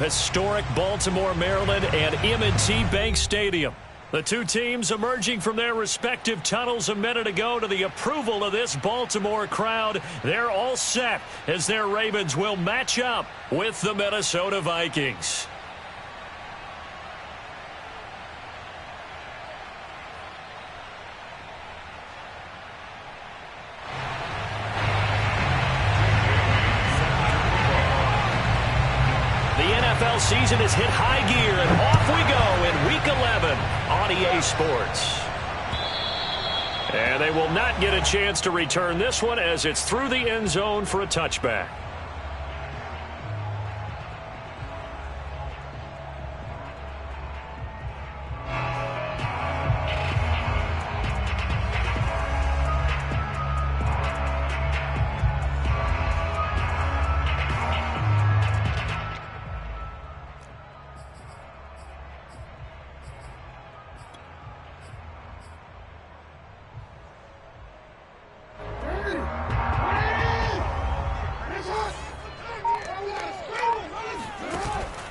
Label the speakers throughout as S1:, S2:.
S1: Historic Baltimore, Maryland, and M&T Bank Stadium. The two teams emerging from their respective tunnels a minute ago to the approval of this Baltimore crowd. They're all set as their Ravens will match up with the Minnesota Vikings. NFL season has hit high gear, and off we go in Week 11 on EA Sports. And they will not get a chance to return this one as it's through the end zone for a touchback.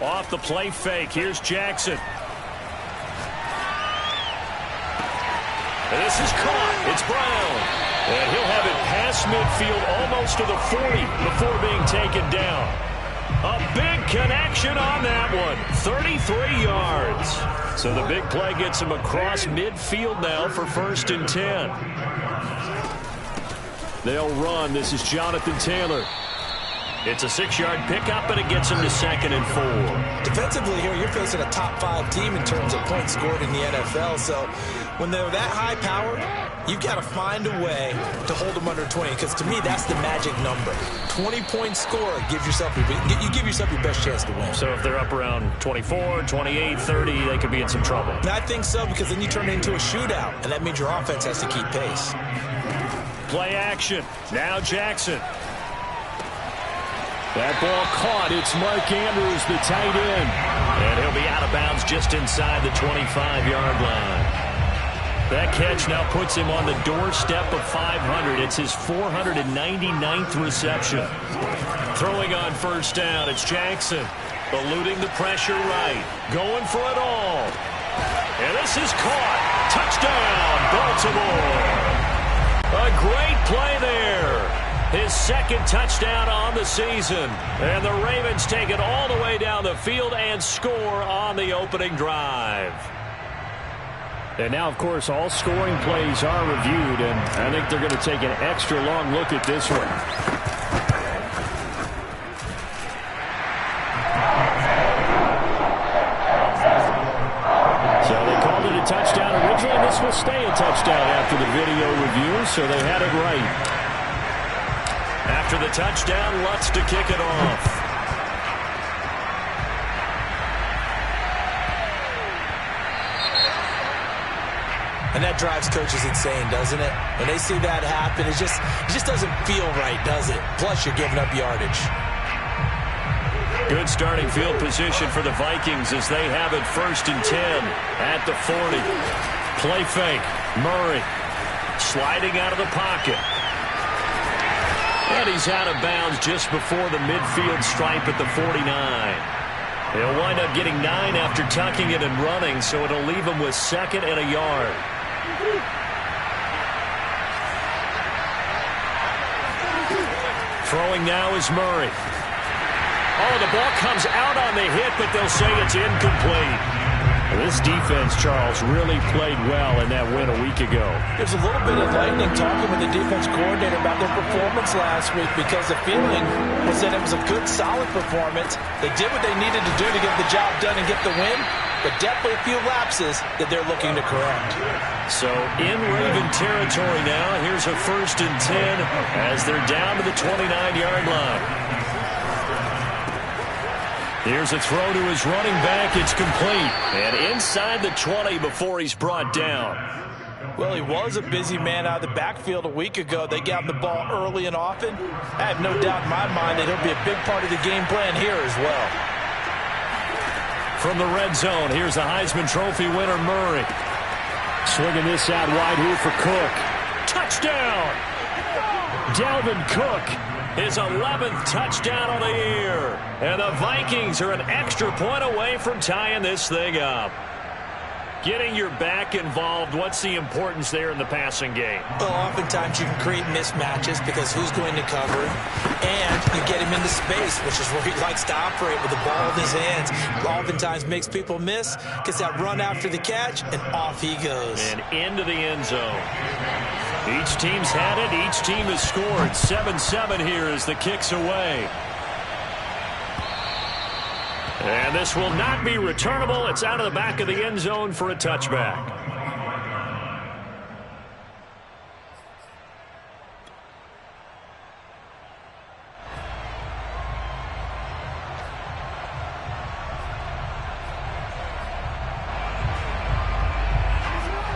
S1: Off the play fake. Here's Jackson. And this is caught. It's Brown. And he'll have it past midfield almost to the 40 before being taken down. A big connection on that one. 33 yards. So the big play gets him across midfield now for 1st and 10. They'll run. This is Jonathan Taylor. It's a 6-yard pickup, and it gets him to 2nd and 4.
S2: Defensively here, you're facing a top-5 team in terms of points scored in the NFL. So when they're that high-powered, you've got to find a way to hold them under 20. Because to me, that's the magic number. 20-point score gives yourself you give yourself your best chance to win.
S1: So if they're up around 24, 28, 30, they could be in some trouble.
S2: And I think so, because then you turn it into a shootout, and that means your offense has to keep pace.
S1: Play action. Now Jackson. That ball caught. It's Mark Andrews, the tight end. And he'll be out of bounds just inside the 25-yard line. That catch now puts him on the doorstep of 500. It's his 499th reception. Throwing on 1st down, it's Jackson. Eluding the pressure right. Going for it all. And this is caught. Touchdown, Baltimore. A great play there. His 2nd touchdown on the season. And the Ravens take it all the way down the field and score on the opening drive. And now, of course, all scoring plays are reviewed, and I think they're going to take an extra long look at this one. So they called it a touchdown originally. This will stay a touchdown after the video review, so they had it right. After the touchdown, Lutz to kick it off.
S2: And that drives coaches insane, doesn't it? When they see that happen, it just doesn't feel right, does it? Plus, you're giving up yardage.
S1: Good starting field position for the Vikings as they have it 1st and 10 at the 40. Play fake. Murray sliding out of the pocket. And he's out of bounds just before the midfield stripe at the 49. He'll wind up getting 9 after tucking it and running, so it'll leave him with 2nd and a yard. Throwing now is Murray. Oh, the ball comes out on the hit, but they'll say it's incomplete. This defense, Charles, really played well in that win a week ago.
S2: There's a little bit of lightning talking with the defense coordinator about their performance last week, because the feeling was that it was a good, solid performance. They did what they needed to do to get the job done and get the win, but definitely a few lapses that they're looking to correct.
S1: So in Raven territory now, here's a 1st and 10 as they're down to the 29-yard line. Here's a throw to his running back. It's complete. And inside the 20 before he's brought down.
S2: Well, he was a busy man out of the backfield a week ago. They got him the ball early and often. I have no doubt in my mind that he'll be a big part of the game plan here as well.
S1: From the red zone, here's the Heisman Trophy winner, Murray. Swinging this out wide here for Cook. Touchdown! Dalvin Cook His 11th touchdown of the year. And the Vikings are an extra point away from tying this thing up. Getting your back involved, what's the importance there in the passing game?
S2: Well, oftentimes you can create mismatches because who's going to cover him, and you get him into space, which is where he likes to operate with the ball in his hands. Oftentimes makes people miss, gets that run after the catch, and off he goes.
S1: And into the end zone. Each team's had it. Each team has scored. 7-7 here as the kick's away. And this will not be returnable. It's out of the back of the end zone for a touchback.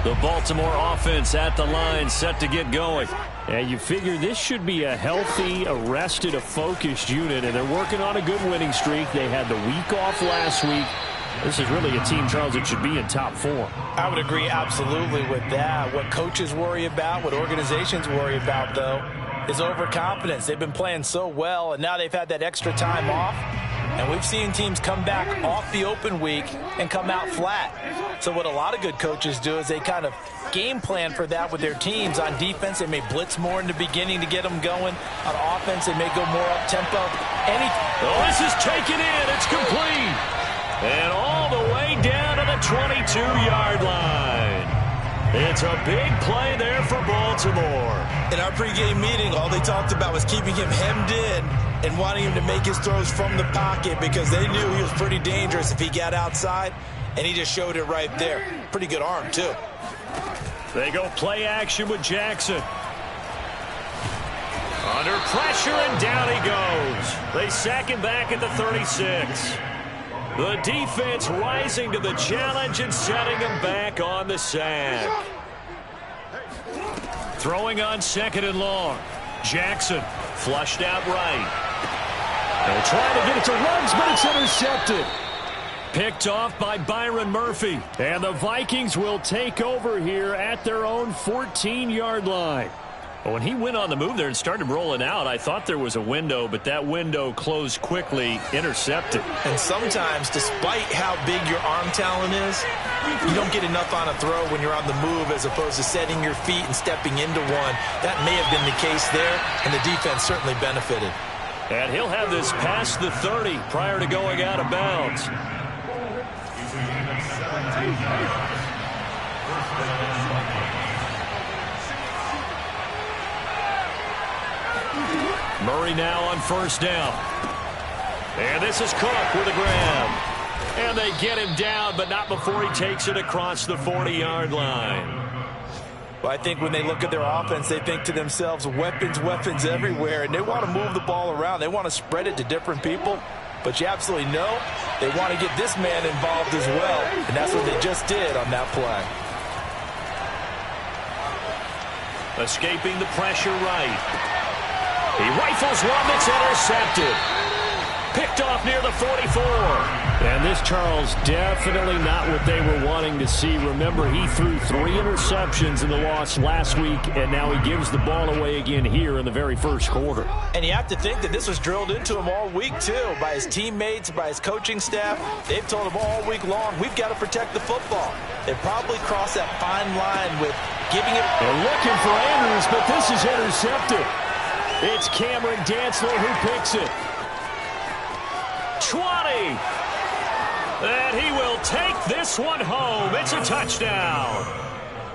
S1: The Baltimore offense at the line, set to get going. And you figure this should be a healthy, a rested, a focused unit, and they're working on a good winning streak. They had the week off last week. This is really a team, Charles, that should be in top form.
S2: I would agree absolutely with that. What coaches worry about, what organizations worry about, though, is overconfidence. They've been playing so well, and now they've had that extra time off. And we've seen teams come back off the open week and come out flat. So what a lot of good coaches do is they kind of game plan for that with their teams. On defense, they may blitz more in the beginning to get them going. On offense, they may go more up-tempo.
S1: This is taken in. It's complete. And all the way down to the 22-yard line. It's a big play there for Baltimore.
S2: In our pregame meeting, all they talked about was keeping him hemmed in and wanting him to make his throws from the pocket because they knew he was pretty dangerous if he got outside, and he just showed it right there. Pretty good arm, too.
S1: They go play action with Jackson. Under pressure, and down he goes. They sack him back at the 36. The defense rising to the challenge and setting him back on the sack. Throwing on 2nd and long. Jackson flushed out right. They'll try to get it to Ruggs, but it's intercepted. Picked off by Byron Murphy. And the Vikings will take over here at their own 14-yard line. When he went on the move there and started rolling out, I thought there was a window, but that window closed quickly, intercepted.
S2: And sometimes, despite how big your arm talent is, you don't get enough on a throw when you're on the move as opposed to setting your feet and stepping into one. That may have been the case there, and the defense certainly benefited.
S1: And he'll have this past the 30 prior to going out of bounds. Murray now on 1st down. And this is Cook with a grab. And they get him down, but not before he takes it across the 40-yard line.
S2: Well, I think when they look at their offense, they think to themselves, weapons, weapons everywhere, and they want to move the ball around. They want to spread it to different people, but you absolutely know they want to get this man involved as well, and that's what they just did on that play.
S1: Escaping the pressure right. He rifles one that's intercepted. Picked off near the 44. And this, Charles, definitely not what they were wanting to see. Remember, he threw 3 interceptions in the loss last week, and now he gives the ball away again here in the very first quarter.
S2: And you have to think that this was drilled into him all week, too, by his teammates, by his coaching staff. They've told him all week long, we've got to protect the football. They probably crossed that fine line with giving it.
S1: They're looking for Andrews, but this is intercepted. It's Cameron Dantzler who picks it. 20. And he will take this one home. It's a touchdown.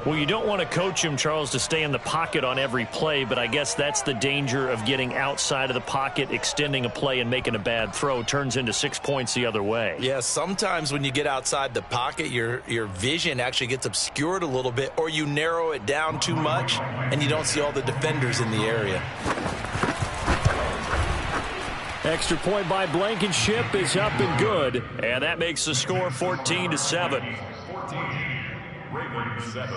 S1: Well, you don't want to coach him, Charles, to stay in the pocket on every play, but I guess that's the danger of getting outside of the pocket, extending a play, and making a bad throw. Turns into 6 points the other way.
S2: Yeah, sometimes when you get outside the pocket, your vision actually gets obscured a little bit, or you narrow it down too much, and you don't see all the defenders in the area.
S1: Extra point by Blankenship is up and good, and that makes the score 14-7.
S3: 14, Ravens 7.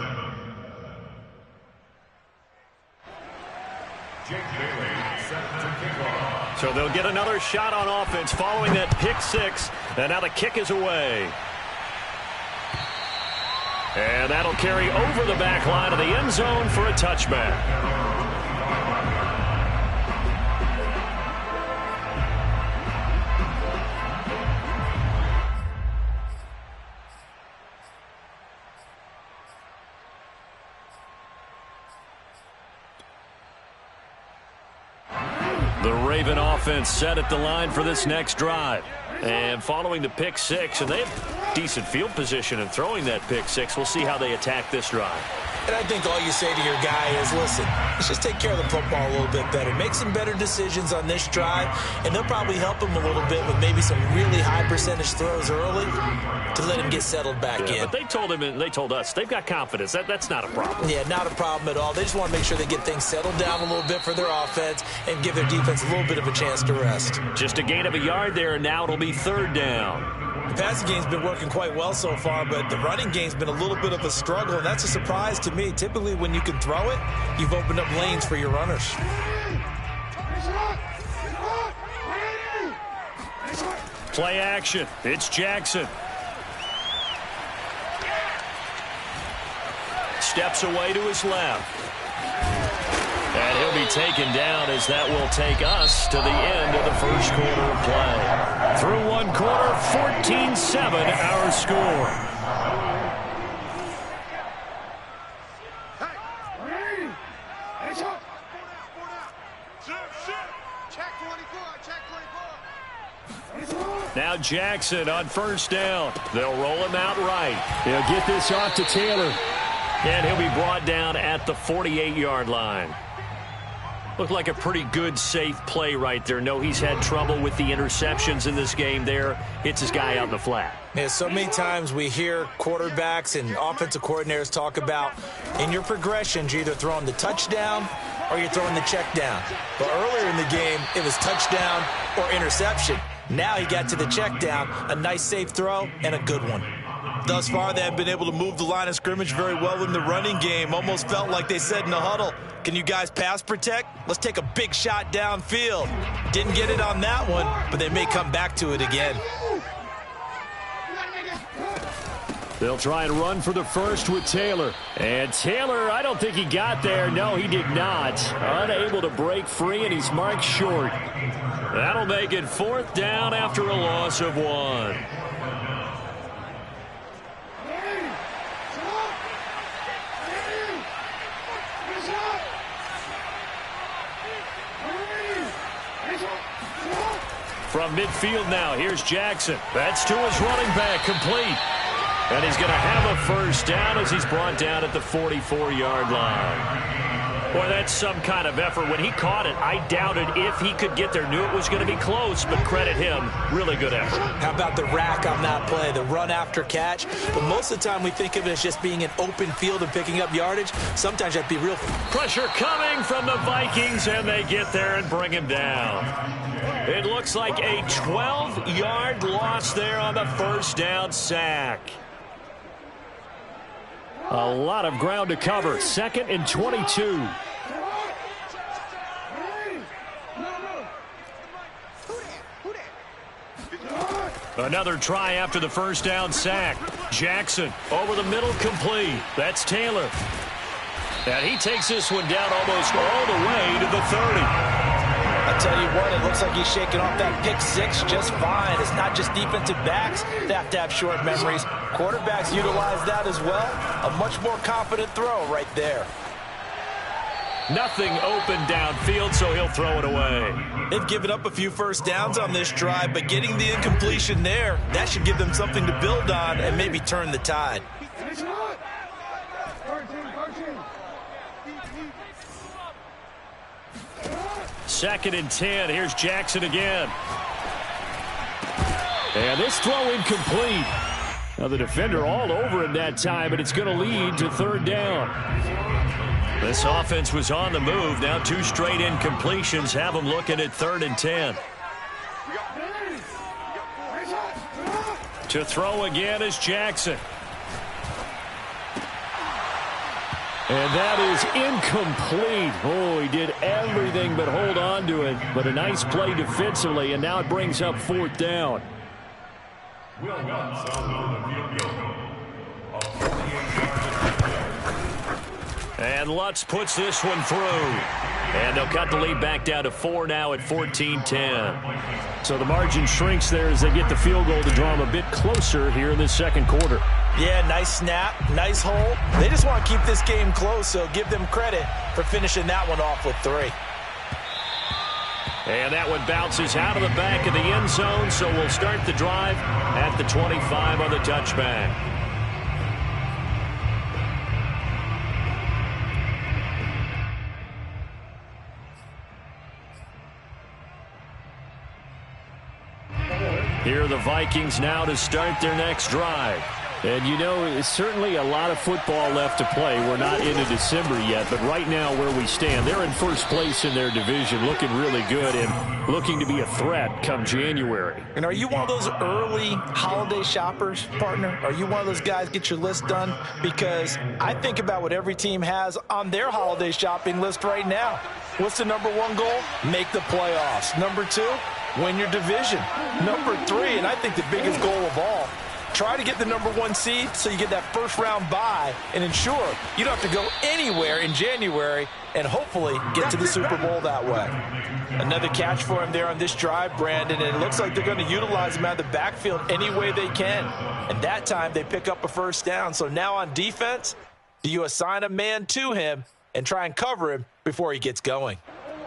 S3: Jake Bailey set to kick off.
S1: So they'll get another shot on offense following that pick 6, and now the kick is away. And that'll carry over the back line of the end zone for a touchback. The Raven offense set at the line for this next drive. And following the pick six, and they have decent field position in throwing that pick six. We'll see how they attack this drive.
S2: And I think all you say to your guy is, listen, let's just take care of the football a little bit better. Make some better decisions on this drive, and they'll probably help him a little bit with maybe some really high percentage throws early to let him get settled back in.
S1: But they told him, and they told us, they've got confidence. That's not a problem.
S2: Yeah, not a problem at all. They just want to make sure they get things settled down a little bit for their offense and give their defense a little bit of a chance to rest.
S1: Just a gain of a yard there, and now it'll be third down.
S2: The passing game's been working quite well so far, but the running game's been a little bit of a struggle, and that's a surprise to me. Typically, when you can throw it, you've opened up lanes for your runners.
S1: Play action. It's Jackson. Steps away to his left. And he'll be taken down as that will take us to the end of the first quarter of play. Through one quarter, 14-7 our score. Now Jackson on first down. They'll roll him out right. They'll get this off to Taylor. And he'll be brought down at the 48-yard line. Looked like a pretty good, safe play right there. No, he's had trouble with the interceptions in this game there. Hits his guy out in the flat.
S2: Yeah, so many times we hear quarterbacks and offensive coordinators talk about in your progressions, you're either throwing the touchdown or you're throwing the check down. But earlier in the game, it was touchdown or interception. Now he got to the check down, a nice safe throw, and a good one. Thus far, they have been able to move the line of scrimmage very well in the running game. Almost felt like they said in the huddle, can you guys pass protect? Let's take a big shot downfield. Didn't get it on that one, but they may come back to it again.
S1: They'll try and run for the first with Taylor. And Taylor, I don't think he got there. No, he did not. Unable to break free, and he's marked short. That'll make it fourth down after a loss of one. From midfield now, here's Jackson. That's to his running back, complete. And he's going to have a first down as he's brought down at the 44-yard line. Boy, that's some kind of effort. When he caught it, I doubted if he could get there. Knew it was going to be close, but credit him. Really good effort.
S2: How about the rack on that play, the run after catch? But most of the time we think of it as just being an open field and picking up yardage. Sometimes that'd be real.
S1: Pressure coming from the Vikings, and they get there and bring him down. It looks like a 12-yard loss there on the first down sack. A lot of ground to cover. 2nd and 22. Another try after the first down sack. Jackson over the middle, complete. That's Taylor. And he takes this one down almost all the way to the 30.
S2: I'll tell you what, it looks like he's shaking off that pick six just fine. It's not just defensive backs that have to have short memories. Quarterbacks utilize that as well. A much more confident throw right there.
S1: Nothing open downfield, so he'll throw it away.
S2: They've given up a few first downs on this drive, but getting the incompletion there, that should give them something to build on and maybe turn the tide.
S1: Second and 10. Here's Jackson again. And this throw incomplete. Now the defender all over him that time, but it's going to lead to third down. This offense was on the move. Now 2 straight incompletions have them looking at 3rd and 10. To throw again is Jackson. And that is incomplete. Oh, he did everything but hold on to it. But a nice play defensively, and now it brings up 4th down. And Lutz puts this one through. And they'll cut the lead back down to 4 now at 14-10. So the margin shrinks there as they get the field goal to draw them a bit closer here in the second quarter.
S2: Yeah, nice snap, nice hole. They just want to keep this game close, so give them credit for finishing that one off with 3.
S1: And that one bounces out of the back of the end zone, so we'll start the drive at the 25 on the touchback. Here are the Vikings now to start their next drive. And, you know, it's certainly a lot of football left to play. We're not into December yet, but right now where we stand, they're in first place in their division, looking really good and looking to be a threat come January.
S2: And are you one of those early holiday shoppers, partner? Are you one of those guys get your list done? Because I think about what every team has on their holiday shopping list right now. What's the number one goal? Make the playoffs. Number two, win your division. Number three, and I think the biggest goal of all, try to get the number one seed so you get that first round bye and ensure you don't have to go anywhere in January and hopefully get to the Super Bowl that way. Another catch for him there on this drive, Brandon, and it looks like they're going to utilize him out of the backfield any way they can. And that time they pick up a first down. So now on defense, do you assign a man to him and try and cover him before he gets going?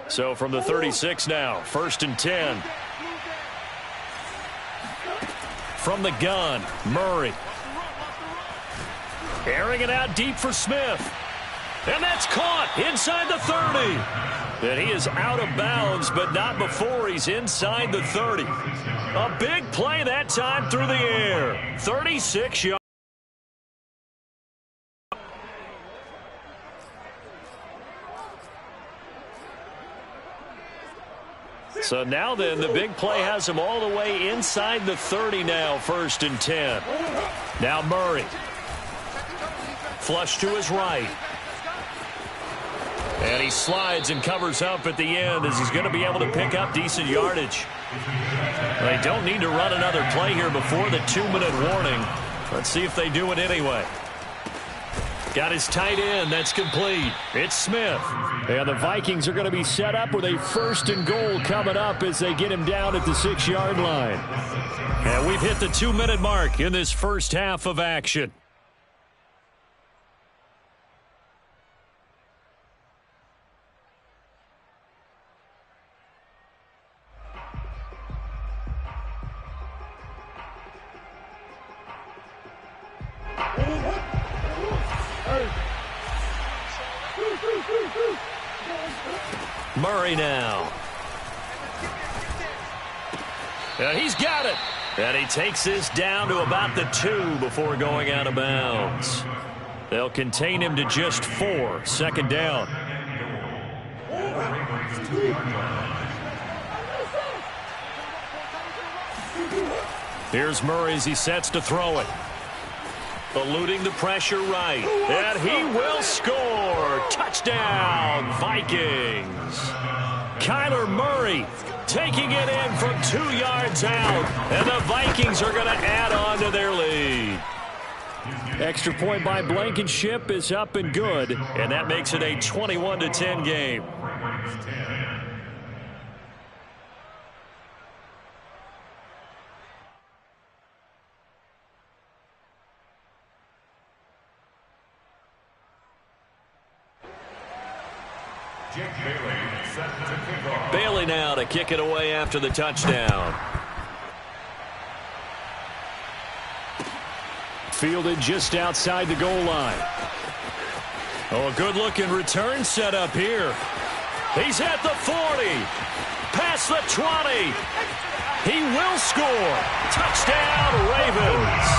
S1: So from the 36 now, 1st and 10. From the gun, Murray. Airing it out deep for Smith. And that's caught inside the 30. And he is out of bounds, but not before he's inside the 30. A big play that time through the air. 36 yards. So now then, the big play has him all the way inside the 30 now, 1st and 10. Now Murray. Flush to his right. And he slides and covers up at the end as he's going to be able to pick up decent yardage. They don't need to run another play here before the 2-minute warning. Let's see if they do it anyway. Got his tight end. That's complete. It's Smith. And the Vikings are going to be set up with a 1st and goal coming up as they get him down at the 6-yard line. And we've hit the 2-minute mark in this first half of action. Murray now. And he's got it. And he takes this down to about the 2 before going out of bounds. They'll contain him to just 4. 2nd down. Here's Murray as he sets to throw it. Eluding the pressure right. And he will score. Touchdown, Vikings. Kyler Murray taking it in from 2 yards out. And the Vikings are going to add on to their lead. Extra point by Blankenship is up and good. And that makes it a 21-10 game. Bailey now to kick it away after the touchdown. Fielded just outside the goal line. Oh, a good-looking return set up here. He's at the 40. Past the 20. He will score. Touchdown, Ravens.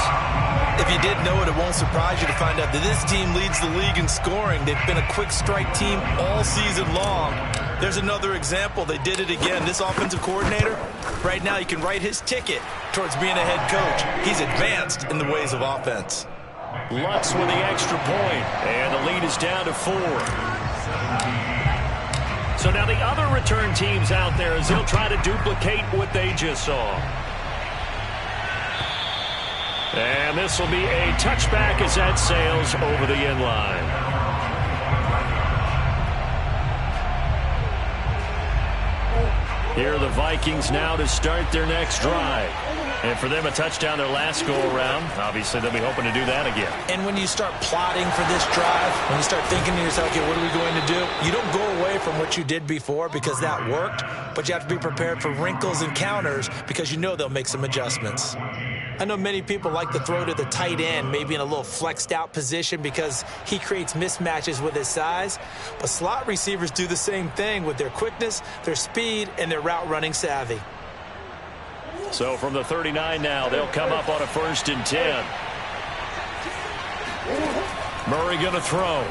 S2: If you didn't know it, it won't surprise you to find out that this team leads the league in scoring. They've been a quick strike team all season long. There's another example. They did it again. This offensive coordinator, right now, you can write his ticket towards being a head coach. He's advanced in the ways of offense.
S1: Lutz with the extra point, and the lead is down to 4. So now the other return teams out there as they'll try to duplicate what they just saw. And this will be a touchback as that sails over the end line. Here are the Vikings now to start their next drive. And for them, a touchdown their last go-around. Obviously, they'll be hoping to do that again.
S2: And when you start plotting for this drive, when you start thinking to yourself, okay, what are we going to do? You don't go away from what you did before because that worked, but you have to be prepared for wrinkles and counters because you know they'll make some adjustments. I know many people like to throw to the tight end, maybe in a little flexed out position because he creates mismatches with his size. But slot receivers do the same thing with their quickness, their speed, and their route running savvy.
S1: So from the 39 now, they'll come up on a 1st and 10. Murray going to throw.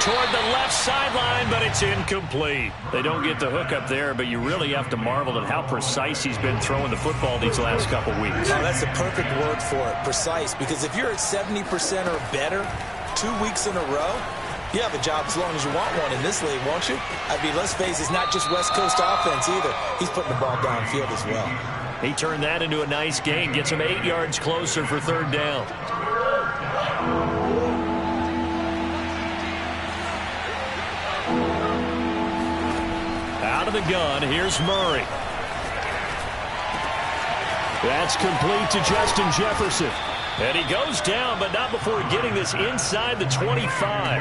S1: Toward the left sideline, but it's incomplete. They don't get the hook up there, but you really have to marvel at how precise he's been throwing the football these last couple weeks.
S2: Oh, that's a perfect word for it, precise, because if you're at 70% or better 2 weeks in a row, you have a job as long as you want one in this league, won't you? I mean, let's face it, it's not just West Coast offense either. He's putting the ball downfield as well.
S1: He turned that into a nice gain, gets him 8 yards closer for 3rd down. Out of the gun, here's Murray. That's complete to Justin Jefferson. And he goes down, but not before getting this inside the 25.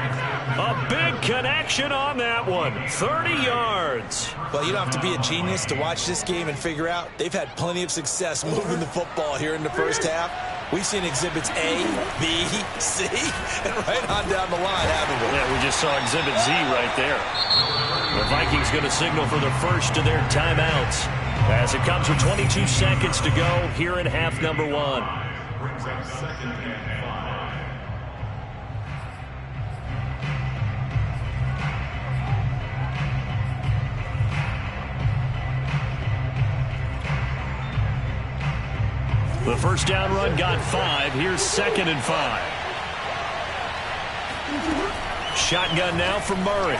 S1: A big connection on that one. 30 yards.
S2: Well, you don't have to be a genius to watch this game and figure out they've had plenty of success moving the football here in the first half. We've seen exhibits A, B, C, and right on down the line, haven't we?
S1: Yeah, we just saw exhibit Z right there. The Vikings going to signal for the first of their timeouts as it comes with 22 seconds to go here in half number 1.
S3: Brings up 2nd and 5.
S1: The first down run got 5. Here's 2nd and 5. Shotgun now from Murray.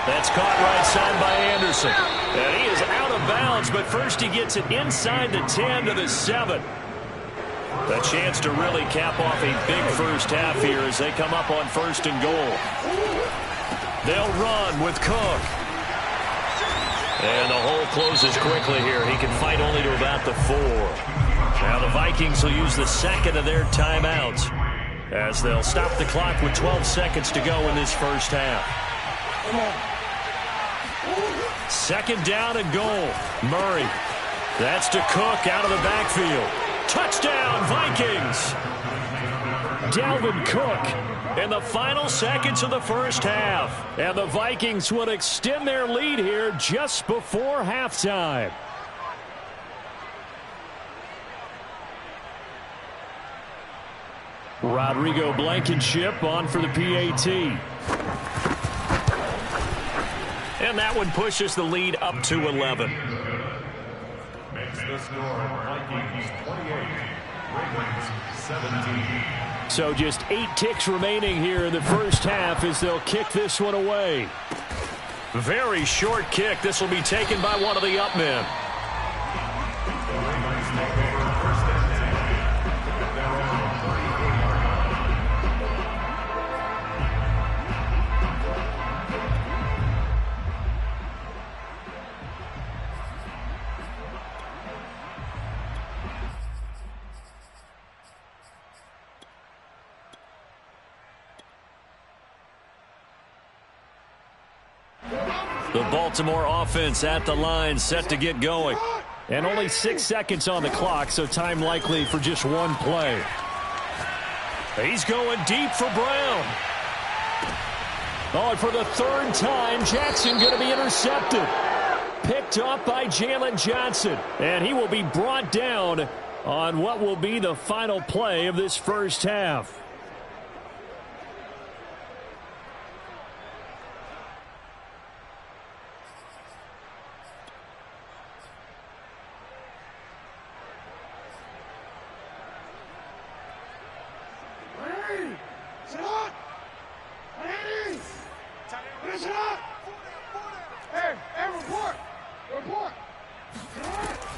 S1: That's caught right side by Anderson. And he is out of bounds, but first he gets it inside the 10 to the 7. A chance to really cap off a big first half here as they come up on 1st and goal. They'll run with Cook. And the hole closes quickly here. He can fight only to about the 4. Now the Vikings will use the 2nd of their timeouts as they'll stop the clock with 12 seconds to go in this first half. 2nd down and goal. Murray. That's to Cook out of the backfield. Touchdown, Vikings! Dalvin Cook in the final seconds of the first half. And the Vikings would extend their lead here just before halftime. Rodrigo Blankenship on for the PAT. And that one pushes the lead up to 11.
S3: Makes the score Vikings 28, Ravens 17.
S1: So just 8 ticks remaining here in the first half as they'll kick this one away. Very short kick. This will be taken by one of the up men.
S3: The Ravens take over 1st and 10. They're on the 38-yard line.
S1: The Baltimore offense at the line, set to get going. And only 6 seconds on the clock, so time likely for just one play. He's going deep for Brown. Oh, and for the 3rd time, Jackson going to be intercepted. Picked off by Jalen Johnson. And he will be brought down on what will be the final play of this first half.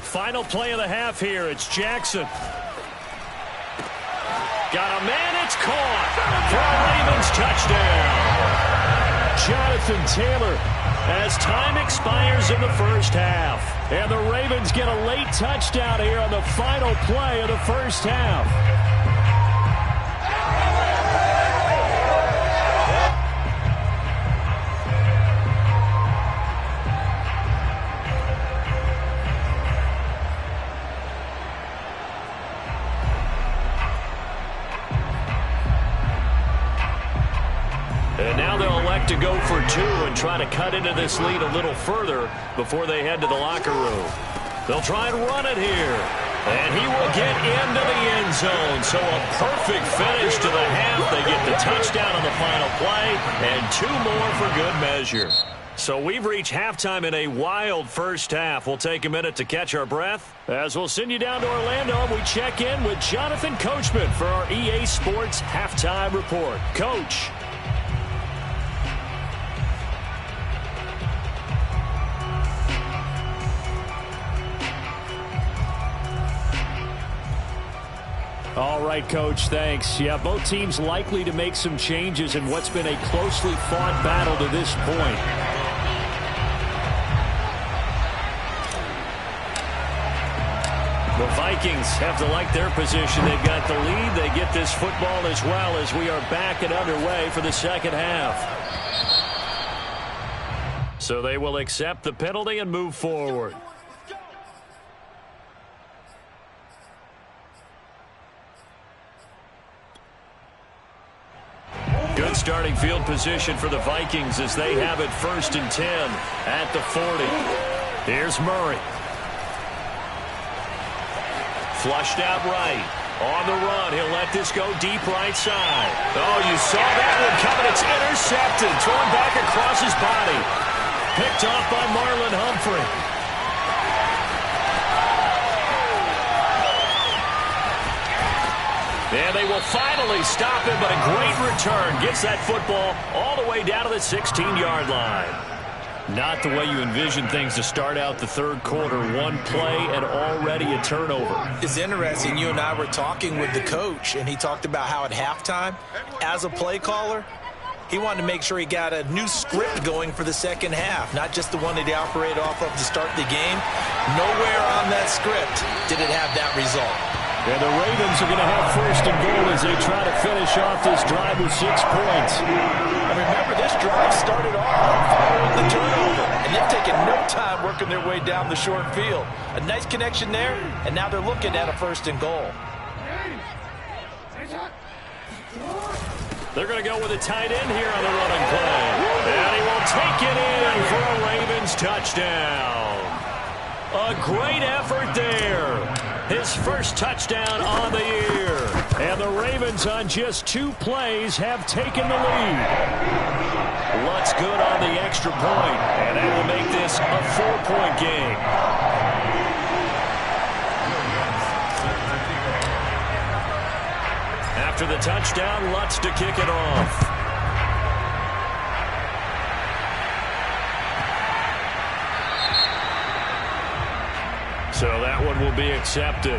S1: Final play of the half here. It's Jackson. Got a man. It's caught for a Ravens touchdown. Jonathan Taylor as time expires in the first half. And the Ravens get a late touchdown here on the final play of the first half. And now they'll elect to go for two and try to cut into this lead a little further before they head to the locker room. They'll try and run it here. And he will get into the end zone. So a perfect finish to the half. They get the touchdown on the final play and two more for good measure. So we've reached halftime in a wild first half. We'll take a minute to catch our breath as we'll send you down to Orlando and we check in with Jonathan Coachman for our EA Sports Halftime Report. Coach. All right, Coach, thanks. Yeah, both teams likely to make some changes in what's been a closely fought battle to this point. The Vikings have to like their position. They've got the lead. They get this football as well as we are back and underway for the second half. So they will accept the penalty and move forward. Good starting field position for the Vikings as they have it 1st and 10 at the 40. Here's Murray. Flushed out right. On the run, he'll let this go deep right side. Oh, you saw that one coming. It's intercepted. Thrown back across his body. Picked off by Marlon Humphrey. And they will finally stop him, but a great return. Gets that football all the way down to the 16-yard line. Not the way you envision things to start out the third quarter. One play and already a turnover.
S2: It's interesting. You and I were talking with the coach, and he talked about how at halftime, as a play caller, he wanted to make sure he got a new script going for the second half, not just the one that he operated off of to start the game. Nowhere on that script did it have that result.
S1: And the Ravens are going to have 1st and goal as they try to finish off this drive with 6 points.
S2: And remember, this drive started off following the turnover, and they've taken no time working their way down the short field. A nice connection there, and now they're looking at a 1st and goal.
S1: They're going to go with a tight end here on the running play. And he will take it in for a Ravens touchdown. A great effort there. His first touchdown on the year. And the Ravens on just 2 plays have taken the lead. Lutz good on the extra point, and that will make this a 4-point game. After the touchdown, Lutz to kick it off. So that one will be accepted.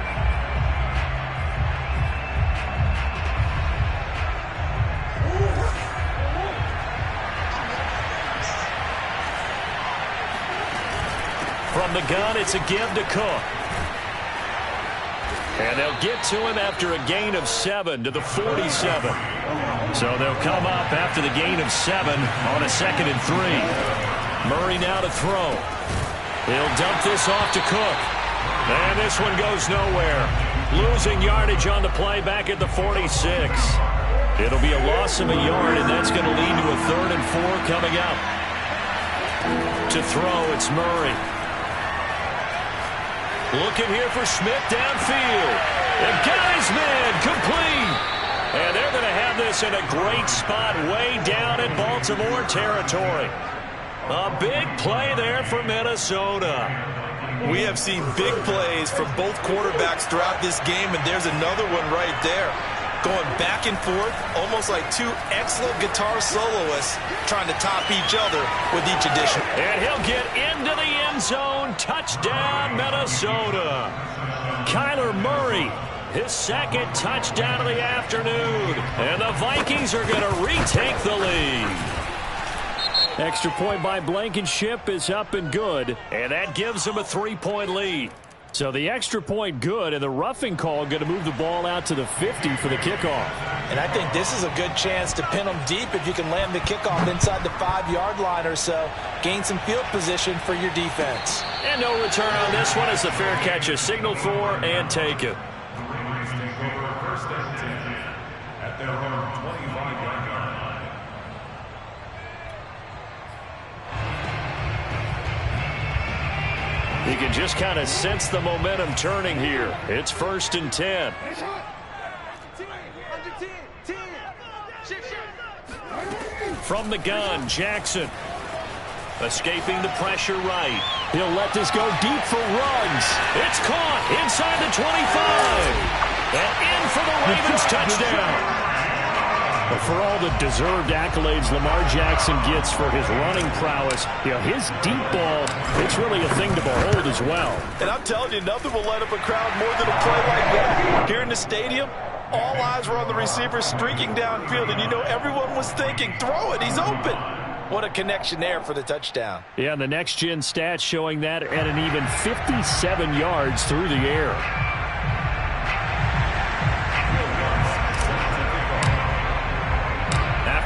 S1: From the gun, it's a give to Cook. And they'll get to him after a gain of 7 to the 47. So they'll come up after the gain of 7 on a 2nd and 3. Murray now to throw. He'll dump this off to Cook. And this one goes nowhere. Losing yardage on the play back at the 46. It'll be a loss of a yard, and that's going to lead to a 3rd and 4 coming up. To throw, it's Murray. Looking here for Smith downfield. And got his man complete. And they're going to have this in a great spot way down in Baltimore territory. A big play there for Minnesota.
S2: We have seen big plays from both quarterbacks throughout this game, and there's another one right there. Going back and forth, almost like 2 excellent guitar soloists trying to top each other with each addition.
S1: And he'll get into the end zone. Touchdown, Minnesota. Kyler Murray, his 2nd touchdown of the afternoon. And the Vikings are going to retake the lead. Extra point by Blankenship is up and good, and that gives them a 3-point lead. So the extra point good, and the roughing call going to move the ball out to the 50 for the kickoff.
S2: And I think this is a good chance to pin them deep if you can land the kickoff inside the 5-yard line or so. Gain some field position for your defense.
S1: And no return on this one as the fair catch is signaled for and taken.
S3: The Ravens take over first and 10 at their own 25-yard line.
S1: You can just kind of sense the momentum turning here. It's first and 10. From the gun, Jackson. Escaping the pressure right. He'll let this go deep for runs. It's caught inside the 25. And in for the Ravens touchdown. But for all the deserved accolades Lamar Jackson gets for his running prowess, his deep ball, it's really a thing to behold as well.
S2: And I'm telling you, nothing will light up a crowd more than a play like that. Here in the stadium, all eyes were on the receiver streaking downfield, and everyone was thinking, throw it, he's open. What a connection there for the touchdown.
S1: Yeah, and the next-gen stats showing that at an even 57 yards through the air.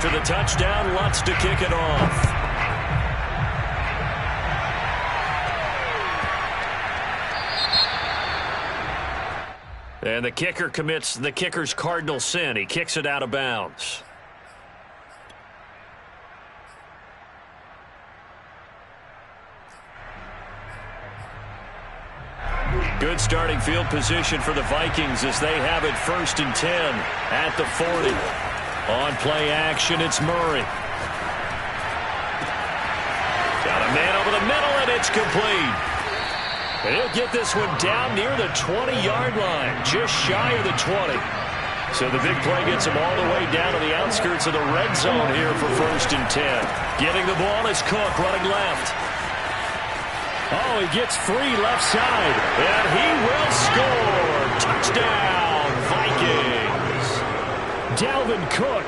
S1: After the touchdown, Lutz to kick it off. And the kicker commits the kicker's cardinal sin. He kicks it out of bounds. Good starting field position for the Vikings as they have it first and 10 at the 40. On play action, it's Murray. Got a man over the middle, and it's complete. And he'll get this one down near the 20-yard line, just shy of the 20. So the big play gets him all the way down to the outskirts of the red zone here for first and 10. Getting the ball is Cook running left. Oh, he gets free left side, and he will score. Touchdown, Vikings. Dalvin Cook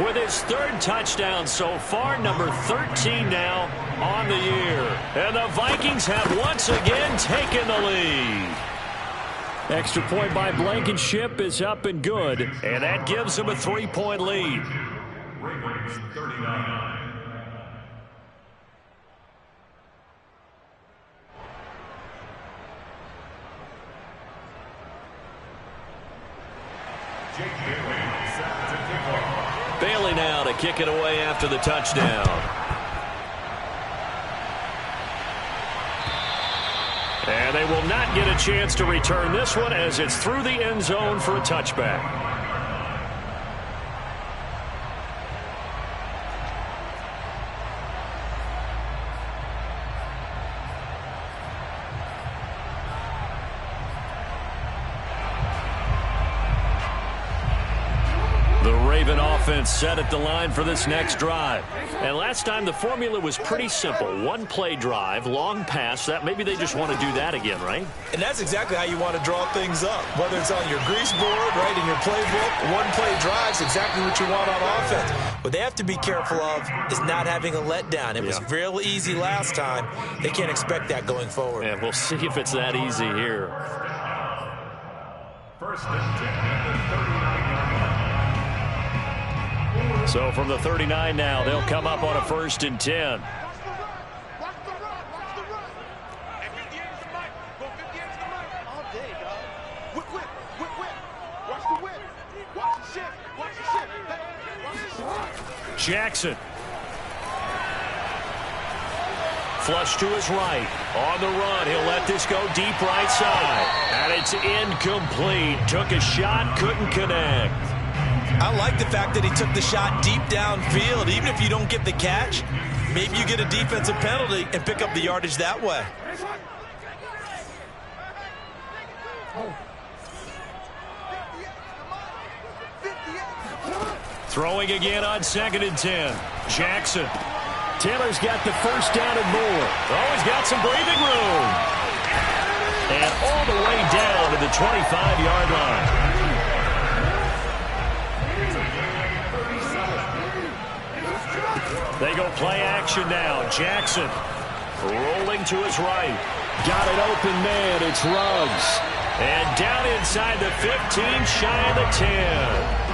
S1: with his third touchdown so far, number 13 now on the year. And the Vikings have once again taken the lead. Extra point by Blankenship is up and good, and that gives them a 3-point lead.
S3: Ravens 39.
S1: Bailey now to kick it away after the touchdown. And they will not get a chance to return this one as it's through the end zone for a touchback. Offense set at the line for this next drive. And last time the formula was pretty simple. One play drive, long pass. That maybe they just want to do that again, right?
S2: And that's exactly how you want to draw things up. Whether it's on your grease board, right, in your playbook, one play drive's exactly what you want on offense. What they have to be careful of is not having a letdown. It was real easy last time. They can't expect that going forward.
S1: And we'll see if it's that easy here.
S3: First and 10 at the 39-yard line.
S1: So from the 39 now, they'll come up on a first and 10. Jackson. Flush to his right. On the run, he'll let this go deep right side. And it's incomplete. Took a shot, couldn't connect.
S2: I like the fact that he took the shot deep downfield. Even if you don't get the catch, maybe you get a defensive penalty and pick up the yardage that way.
S1: Throwing again on second and 10. Jackson. Taylor's got the first down and more. Oh, he's got some breathing room. And all the way down to the 25-yard line. They go play action now. Jackson rolling to his right. Got an open man. It's Ruggs. And down inside the 15, shy of the 10.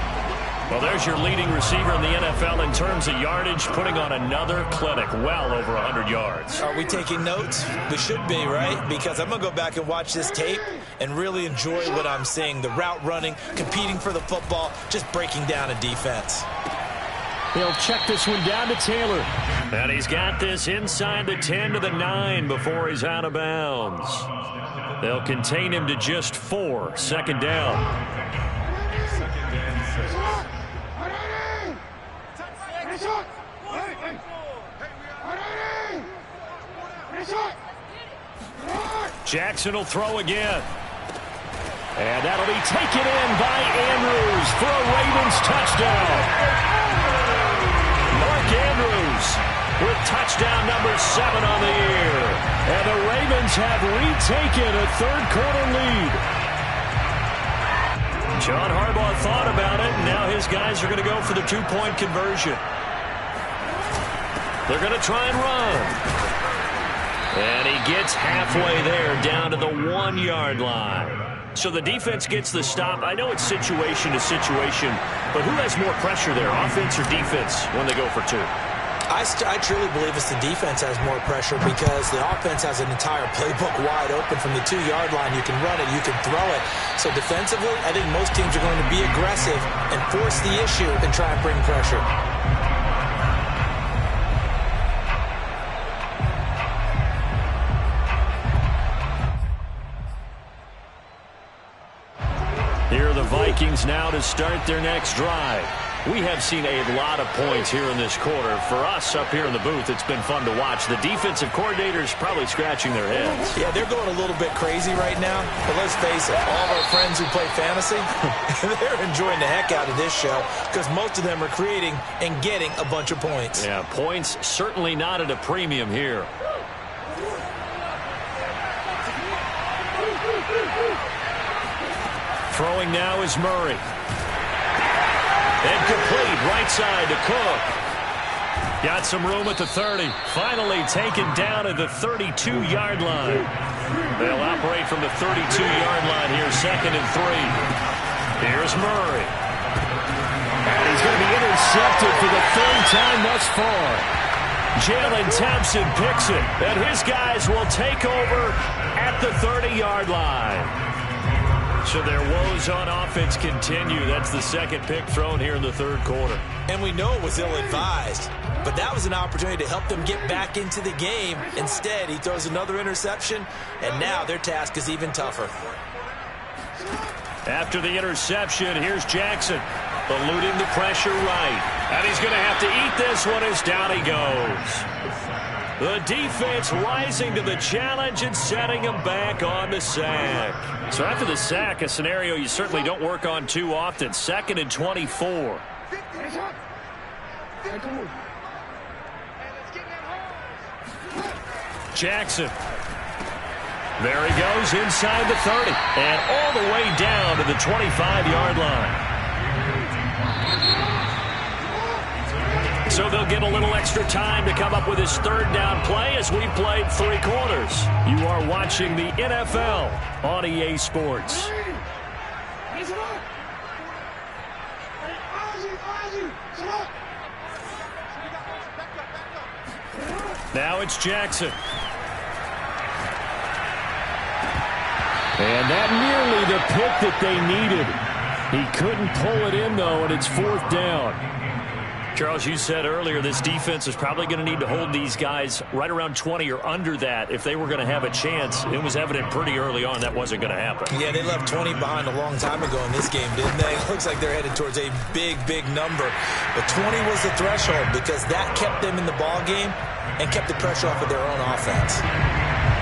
S1: Well, there's your leading receiver in the NFL in terms of yardage, putting on another clinic, well over 100 yards.
S2: Are we taking notes? We should be, right? Because I'm going to go back and watch this tape and really enjoy what I'm seeing. The route running, competing for the football, just breaking down a defense.
S1: They'll check this one down to Taylor. And he's got this inside the 10 to the 9 before he's out of bounds. They'll contain him to just 4. Second down. Jackson will throw again. And that'll be taken in by Andrews for a Ravens touchdown. Mark Andrews with touchdown number 7 on the year. And the Ravens have retaken a third-quarter lead. John Harbaugh thought about it, and now his guys are going to go for the 2-point conversion. They're going to try and run. And he gets halfway there, down to the 1-yard line. So the defense gets the stop. I know it's situation to situation, but who has more pressure there, offense or defense, when they go for 2?
S2: I truly believe it's the defense has more pressure because the offense has an entire playbook wide open from the 2-yard line. You can run it, you can throw it. So defensively, I think most teams are going to be aggressive and force the issue and try and bring pressure.
S1: Here are the Vikings now to start their next drive. We have seen a lot of points here in this quarter. For us up here in the booth, it's been fun to watch. The defensive coordinators probably scratching their heads.
S2: Yeah, they're going a little bit crazy right now. But let's face it, all of our friends who play fantasy, they're enjoying the heck out of this show because most of them are creating and getting a bunch of points.
S1: Yeah, points certainly not at a premium here. Throwing now is Murray. And complete, right side to Cook. Got some room at the 30. Finally taken down at the 32-yard line. They'll operate from the 32-yard line here, 2nd and 3. Here's Murray. And he's going to be intercepted for the 3rd time thus far. Jalen Thompson picks it, and his guys will take over at the 30-yard line. So their woes on offense continue. That's the 2nd pick thrown here in the 3rd quarter.
S2: And we know it was ill-advised, but that was an opportunity to help them get back into the game. Instead, he throws another interception, and now their task is even tougher.
S1: After the interception, here's Jackson, eluding the pressure right. And he's going to have to eat this one as down he goes. The defense rising to the challenge and setting him back on the sack. So after the sack, a scenario you certainly don't work on too often. 2nd and 24. Jackson. There he goes inside the 30. And all the way down to the 25-yard line. So they'll get a little extra time to come up with his 3rd down play as we played 3 quarters. You are watching the NFL on EA Sports. Now it's Jackson. And that nearly the pick that they needed. He couldn't pull it in, though, and it's 4th down. Charles, you said earlier this defense is probably going to need to hold these guys right around 20 or under that if they were going to have a chance. It was evident pretty early on that wasn't going to happen.
S2: Yeah, they left 20 behind a long time ago in this game, didn't they? It looks like they're headed towards a big, big number. But 20 was the threshold because that kept them in the ball game and kept the pressure off of their own offense.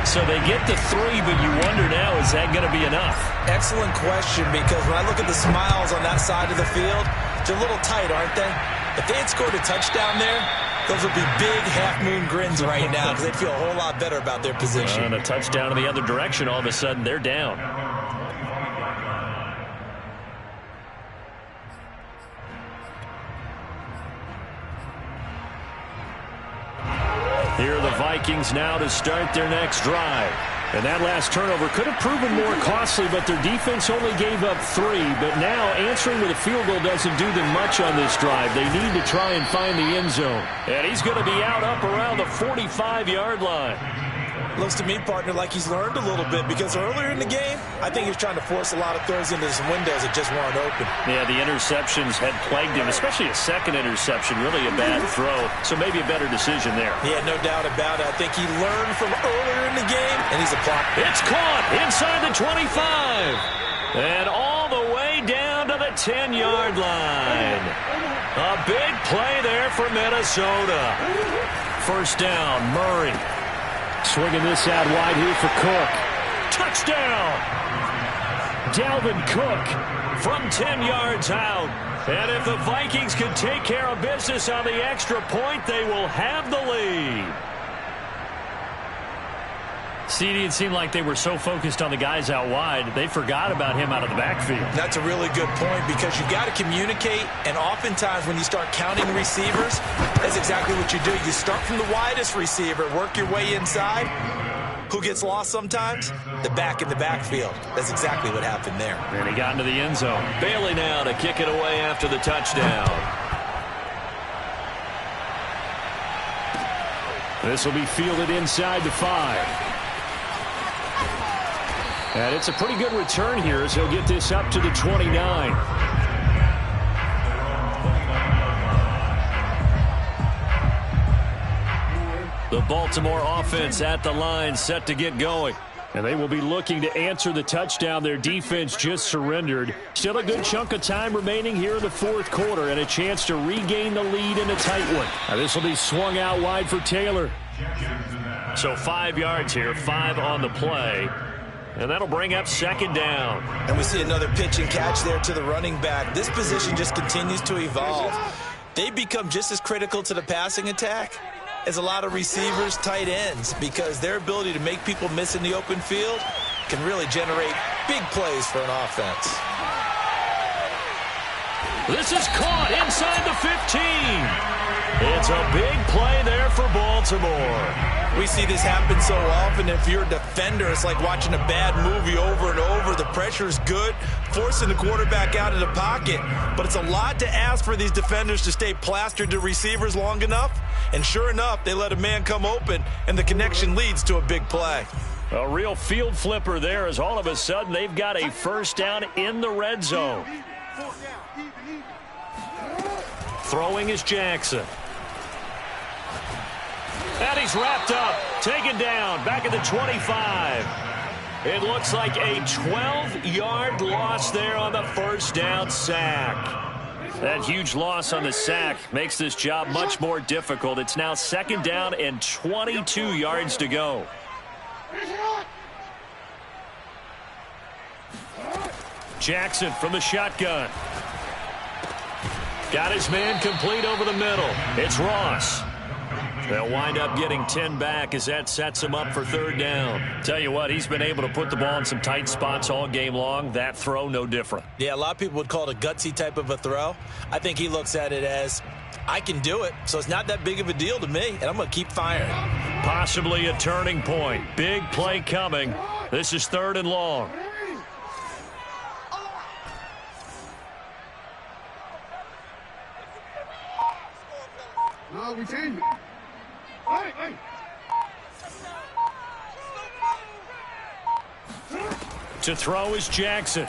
S1: So they get the 3, but you wonder now, is that going to be enough?
S2: Excellent question, because when I look at the smiles on that side of the field, they're a little tight, aren't they? If they had scored a touchdown there, those would be big half-moon grins right now because they'd feel a whole lot better about their position.
S1: And a touchdown in the other direction, all of a sudden they're down. Vikings now to start their next drive. And that last turnover could have proven more costly, but their defense only gave up 3. But now answering with a field goal doesn't do them much on this drive. They need to try and find the end zone. And he's going to be out up around the 45-yard line.
S2: Looks to me, partner, like he's learned a little bit, because earlier in the game, I think he was trying to force a lot of throws into some windows that just weren't open.
S1: Yeah, the interceptions had plagued him, especially a second interception, really a bad throw. So maybe a better decision there.
S2: Yeah, no doubt about it. I think he learned from earlier in the game, and he's applied.
S1: It's caught inside the 25. And all the way down to the 10-yard line. A big play there for Minnesota. First down, Murray. Swinging this out wide here for Cook. Touchdown! Dalvin Cook from 10 yards out. And if the Vikings can take care of business on the extra point, they will have the lead. CD, it seemed like they were so focused on the guys out wide, they forgot about him out of the backfield.
S2: That's a really good point, because you've got to communicate, and oftentimes when you start counting receivers, that's exactly what you do. You start from the widest receiver, work your way inside. Who gets lost sometimes? The back in the backfield. That's exactly what happened there.
S1: And he got into the end zone. Bailey now to kick it away after the touchdown. This will be fielded inside the 5. And it's a pretty good return here as he'll get this up to the 29. The Baltimore offense at the line, set to get going. And they will be looking to answer the touchdown their defense just surrendered. Still a good chunk of time remaining here in the fourth quarter, and a chance to regain the lead in a tight one. Now this will be swung out wide for Taylor. So 5 yards here, 5 on the play. And that'll bring up second down.
S2: And we see another pitch and catch there to the running back. This position just continues to evolve. They become just as critical to the passing attack as a lot of receivers, tight ends, because their ability to make people miss in the open field can really generate big plays for an offense.
S1: This is caught inside the 15. It's a big play there for Baltimore.
S2: We see this happen so often. If you're a defender, it's like watching a bad movie over and over. The pressure is good, forcing the quarterback out of the pocket. But it's a lot to ask for these defenders to stay plastered to receivers long enough. And sure enough, they let a man come open, and the connection leads to a big play.
S1: A real field flipper there, as all of a sudden they've got a first down in the red zone. Throwing is Jackson. And he's wrapped up, taken down, back at the 25. It looks like a 12-yard loss there on the first down sack. That huge loss on the sack makes this job much more difficult. It's now second down and 22 yards to go. Jackson from the shotgun. Got his man complete over the middle. It's Ross. They'll wind up getting 10 back as that sets him up for third down. Tell you what, he's been able to put the ball in some tight spots all game long. That throw, no different.
S2: Yeah, a lot of people would call it a gutsy type of a throw. I think he looks at it as, I can do it, so it's not that big of a deal to me, and I'm going to keep firing.
S1: Possibly a turning point. Big play coming. This is third and long.
S3: No, we change it. Hey.
S1: To throw is Jackson.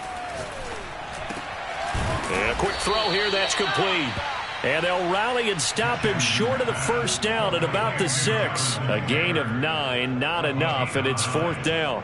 S1: And a quick throw here, that's complete. And they'll rally and stop him short of the first down at about the 6. A gain of 9, not enough, and it's fourth down.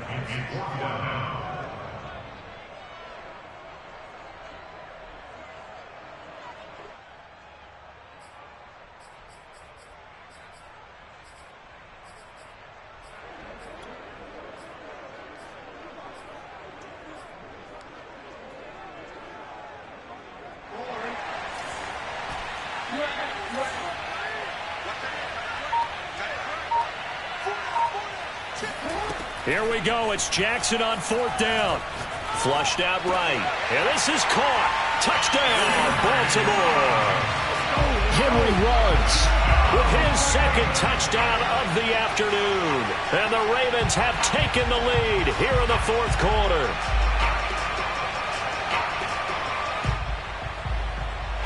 S1: Here we go. It's Jackson on fourth down. Flushed out right. And this is caught. Touchdown, Baltimore. Henry runs with his second touchdown of the afternoon. And the Ravens have taken the lead here in the fourth quarter.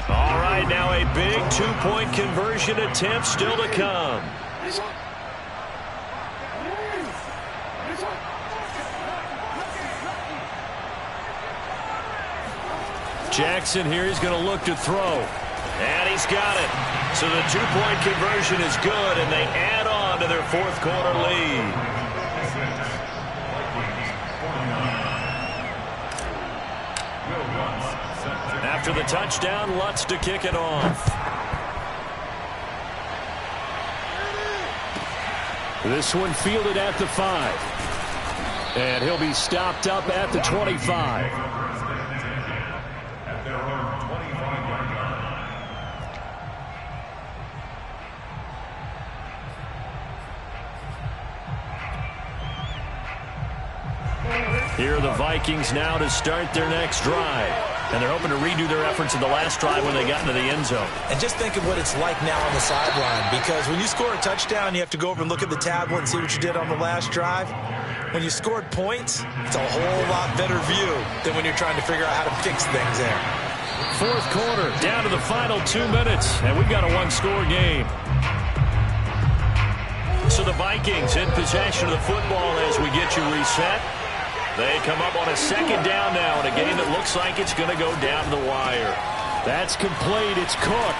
S1: All right, now a big two-point conversion attempt still to come. Jackson here, he's going to look to throw. And he's got it. So the two-point conversion is good, and they add on to their fourth quarter lead. After the touchdown, Lutz to kick it off. This one fielded at the 5. And he'll be stopped up at the 25. Here are the Vikings now to start their next drive. And they're hoping to redo their efforts in the last drive when they got into the end zone.
S2: And just think of what it's like now on the sideline, because when you score a touchdown, you have to go over and look at the tablet and see what you did on the last drive. When you scored points, it's a whole lot better view than when you're trying to figure out how to fix things there.
S1: Fourth quarter, down to the final 2 minutes, and we've got a one-score game. So the Vikings in possession of the football as we get you reset. They come up on a second down now in a game that looks like it's going to go down to the wire. That's complete. It's Cook.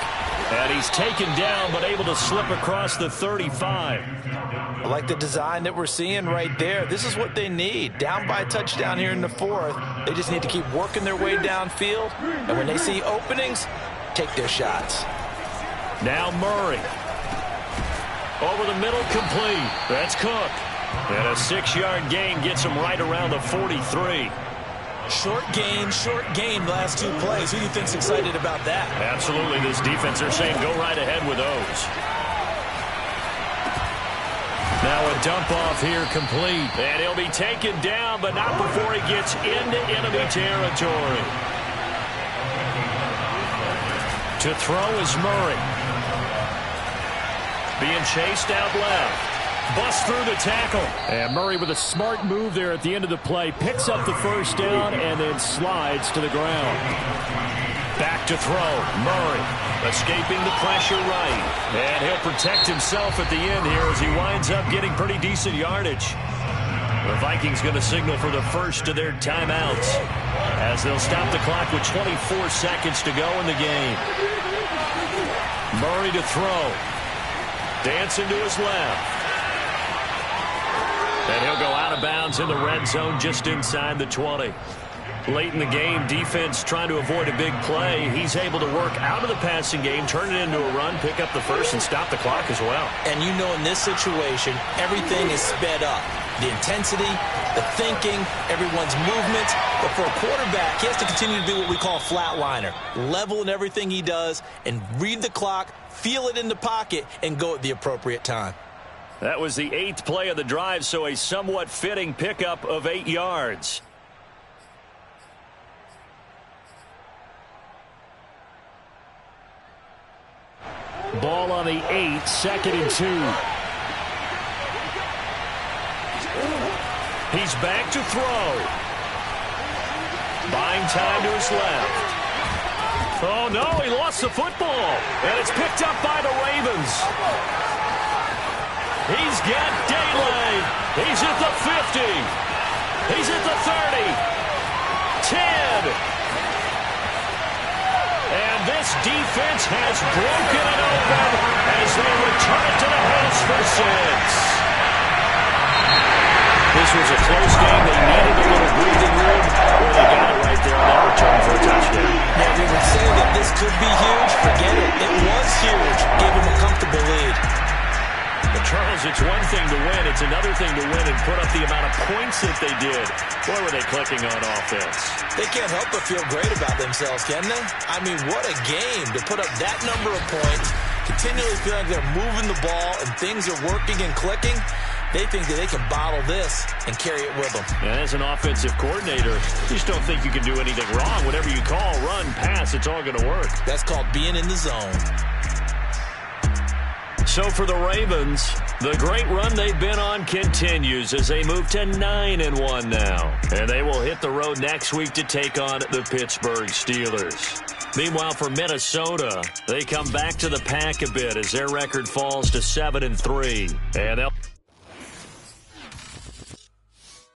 S1: And he's taken down but able to slip across the 35.
S2: I like the design that we're seeing right there. This is what they need. Down by a touchdown here in the fourth. They just need to keep working their way downfield. And when they see openings, take their shots.
S1: Now Murray. Over the middle, complete. That's Cook. And a 6-yard gain gets him right around the 43.
S2: Short gain the last 2 plays. Who do you think's excited about that?
S1: Absolutely. This defense, they're saying go right ahead with those. Now a dump off here complete. And he'll be taken down, but not before he gets into enemy territory. To throw is Murray. Being chased out left. Bust through the tackle. And Murray with a smart move there at the end of the play. Picks up the first down and then slides to the ground. Back to throw. Murray escaping the pressure right. And he'll protect himself at the end here as he winds up getting pretty decent yardage. The Vikings going to signal for the first of their timeouts as they'll stop the clock with 24 seconds to go in the game. Murray to throw. Dancing to his left. And he'll go out of bounds in the red zone just inside the 20. Late in the game, defense trying to avoid a big play. He's able to work out of the passing game, turn it into a run, pick up the first, and stop the clock as well.
S2: And you know in this situation, everything is sped up. The intensity, the thinking, everyone's movements. But for a quarterback, he has to continue to be what we call a flatliner. Level in everything he does and read the clock, feel it in the pocket, and go at the appropriate time.
S1: That was the 8th play of the drive, so a somewhat fitting pickup of 8 yards. Ball on the 8, 2nd and 2. He's back to throw. Buying time to his left. Oh, no, he lost the football. And it's picked up by the Ravens. He's got daylight. He's at the 50. He's at the 30. 10. And this defense has broken it open as they return it to the house for 6. This was a close game. They needed a little breathing room. Well, they got it right there on that return for a touchdown.
S2: Now, we would say that this could be huge. Forget it. It was huge. Gave them a comfortable lead.
S1: But Charles, it's one thing to win. It's another thing to win and put up the amount of points that they did. Boy, were they clicking on offense.
S2: They can't help but feel great about themselves, can they? I mean, what a game to put up that number of points, continually feeling like they're moving the ball and things are working and clicking. They think that they can bottle this and carry it with them.
S1: And as an offensive coordinator, you just don't think you can do anything wrong. Whatever you call, run, pass, it's all going to work.
S2: That's called being in the zone.
S1: So for the Ravens, the great run they've been on continues as they move to 9-1 now. And they will hit the road next week to take on the Pittsburgh Steelers. Meanwhile, for Minnesota, they come back to the pack a bit as their record falls to 7-3. And they'll